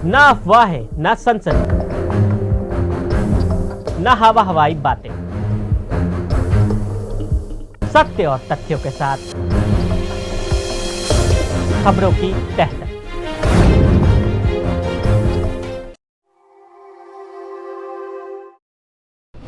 ना अफवाहें, ना सनसनी, ना हवा हवाई बातें, सत्य और तथ्यों के साथ खबरों की तह तक।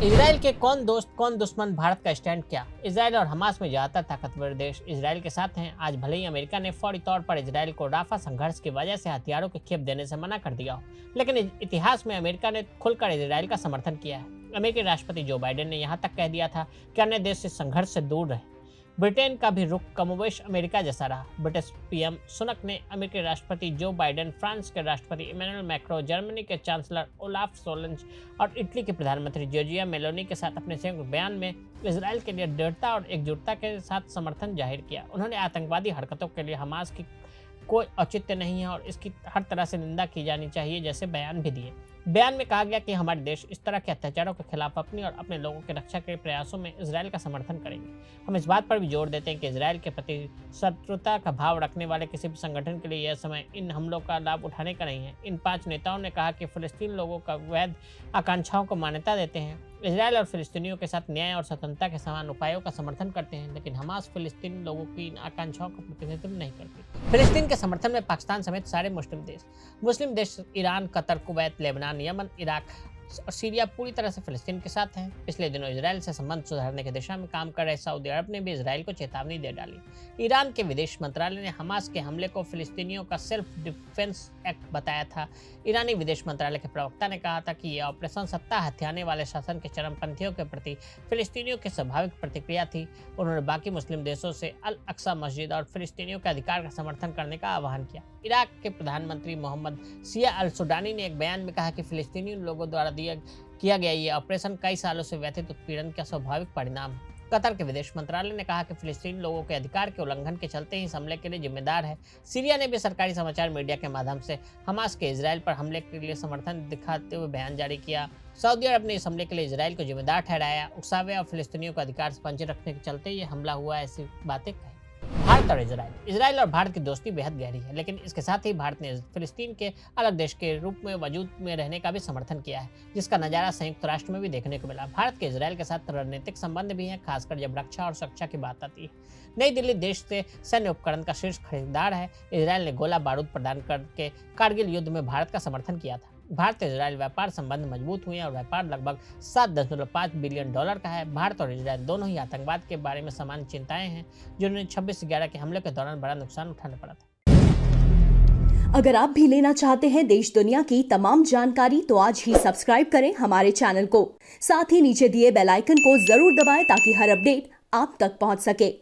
इजराइल के कौन दोस्त कौन दुश्मन, भारत का स्टैंड क्या? इजराइल और हमास में ज्यादातर ताकतवर देश इजराइल के साथ हैं। आज भले ही अमेरिका ने फौरी तौर पर इजराइल को राफा संघर्ष की वजह से हथियारों की खेप देने से मना कर दिया हो, लेकिन इतिहास में अमेरिका ने खुलकर इजराइल का समर्थन किया है। अमेरिकी राष्ट्रपति जो बाइडेन ने यहां तक कह दिया था कि अन्य देश इस संघर्ष से दूर रहे। ब्रिटेन का भी रुख कमोवेश अमेरिका जैसा रहा। ब्रिटिश पीएम सुनक ने अमेरिकी राष्ट्रपति जो बाइडेन, फ्रांस के राष्ट्रपति इमैनुअल मैक्रो, जर्मनी के चांसलर ओलाफ सोलेंज और इटली की प्रधानमंत्री जॉर्जिया मेलोनी के साथ अपने संयुक्त बयान में इजराइल के लिए दृढ़ता और एकजुटता के साथ समर्थन जाहिर किया। उन्होंने आतंकवादी हरकतों के लिए हमास की कोई औचित्य नहीं है और इसकी हर तरह से निंदा की जानी चाहिए, जैसे बयान भी दिए। बयान में कहा गया कि हमारे देश इस तरह के अत्याचारों के खिलाफ अपनी और अपने लोगों की रक्षा के प्रयासों में इजराइल का समर्थन करेंगे। हम इस बात पर भी जोर देते हैं कि इजराइल के प्रति शत्रुता का भाव रखने वाले किसी भी संगठन के लिए यह समय इन हमलों का लाभ उठाने का नहीं है। इन 5 नेताओं ने कहा कि फिलिस्तीन लोगों का वैध आकांक्षाओं को मान्यता देते हैं, इजराइल और फिलिस्तीनियों के साथ न्याय और स्वतंत्रता के समान उपायों का समर्थन करते हैं, लेकिन हमास फिलिस्तीन लोगों की इन आकांक्षाओं का प्रतिनिधित्व नहीं करती। फिलिस्तीन के समर्थन में पाकिस्तान समेत सारे मुस्लिम देश Iran, Qatar, Kuwait, Lebanon, Yemen, Iraq और सीरिया पूरी तरह से फिलिस्तीन के साथ हैं। पिछले दिनों इजराइल से संबंध सुधारने की दिशा में काम कर रहे सऊदी अरब ने भी इजराइल को चेतावनी दे डाली। ईरान के विदेश मंत्रालय ने हमास के हमले को फिलिस्तीनियों का सेल्फ डिफेंस एक्ट बताया था। ईरानी विदेश मंत्रालय के प्रवक्ता ने कहा था कि यह ऑपरेशन सत्ता हथियाने वाले शासन के चरमपंथियों के प्रति फिलिस्तीनियों की स्वाभाविक प्रतिक्रिया थी। उन्होंने बाकी मुस्लिम देशों से अल अक्सा मस्जिद और फिलिस्तीनियों के अधिकार का समर्थन करने का आह्वान किया। इराक के प्रधानमंत्री मोहम्मद सिया अल सुडानी ने एक बयान में कहा कि फिलिस्तीनी लोगों द्वारा किया गया ये ऑपरेशन कई सालों से व्यथित उत्पीड़न का स्वाभाविक परिणाम है। कतर के विदेश मंत्रालय ने कहा कि फिलिस्तीनी लोगों के अधिकार के उल्लंघन के चलते ही इस हमले के लिए जिम्मेदार है। सीरिया ने भी सरकारी समाचार मीडिया के माध्यम से हमास के इजराइल पर हमले के लिए समर्थन दिखाते हुए बयान जारी किया। सऊदी अरब ने इस हमले के लिए इजराइल को जिम्मेदार ठहराया। उकसावे और फिलिस्तीनियों को अधिकार से वंचित रखने के चलते ये हमला हुआ, ऐसी बातें कही। भारत और इजराइल और भारत की दोस्ती बेहद गहरी है, लेकिन इसके साथ ही भारत ने फिलिस्तीन के अलग देश के रूप में वजूद में रहने का भी समर्थन किया है, जिसका नजारा संयुक्त राष्ट्र में भी देखने को मिला। भारत के इजराइल के साथ रणनीतिक संबंध भी हैं, खासकर जब रक्षा और सुरक्षा की बात आती है। नई दिल्ली देश से सैन्य उपकरण का शीर्ष खरीदार है। इजराइल ने गोला बारूद प्रदान करके कारगिल युद्ध में भारत का समर्थन किया था। भारत इजराइल व्यापार संबंध मजबूत हुए और व्यापार लगभग 7.5 बिलियन डॉलर का है। भारत और इजराइल दोनों ही आतंकवाद के बारे में समान चिंताएं हैं, जिन्हें 26/11 के हमले के दौरान बड़ा नुकसान उठाना पड़ा था। अगर आप भी लेना चाहते हैं देश दुनिया की तमाम जानकारी, तो आज ही सब्सक्राइब करें हमारे चैनल को। साथ ही नीचे दिए बेल आइकन को जरूर दबाएं ताकि हर अपडेट आप तक पहुंच सके।